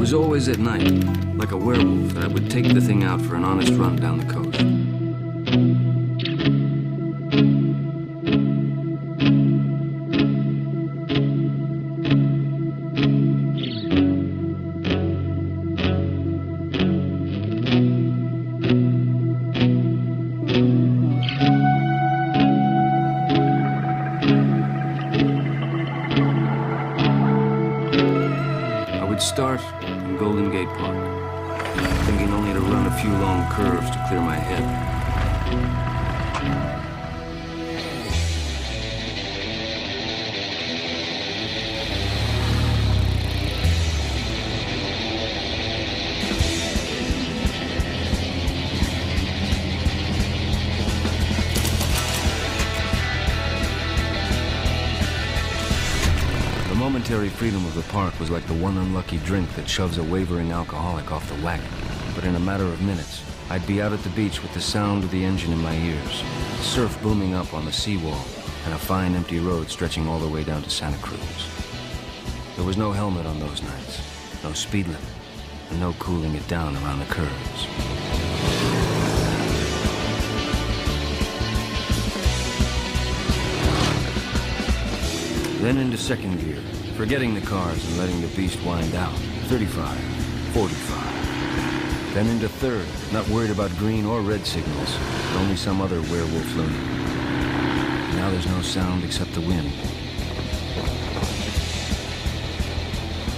was always at night, like a werewolf, that I would take the thing out for an honest run down the coast. Start in Golden Gate Park, thinking only to run a few long curves to clear my head. The momentary freedom of the park was like the one unlucky drink that shoves a wavering alcoholic off the wagon. But in a matter of minutes, I'd be out at the beach with the sound of the engine in my ears, surf booming up on the seawall, and a fine empty road stretching all the way down to Santa Cruz. There was no helmet on those nights, no speed limit, and no cooling it down around the curves. Then into second gear, forgetting the cars and letting the beast wind down. 35, 45. Then into third, not worried about green or red signals, but only some other werewolf loony. Now there's no sound except the wind.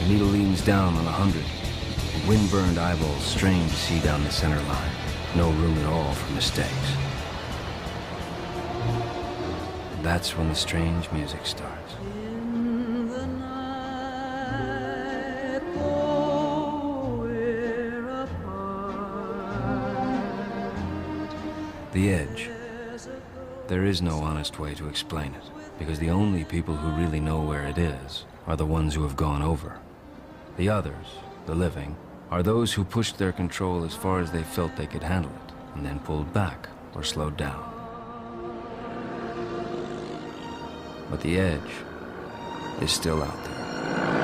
The needle leans down on 100. Wind-burned eyeballs strain to see down the center line. No room at all for mistakes. And that's when the strange music starts. The edge. There is no honest way to explain it, because the only people who really know where it is are the ones who have gone over. The others, the living, are those who pushed their control as far as they felt they could handle it, and then pulled back or slowed down. But the edge is still out there.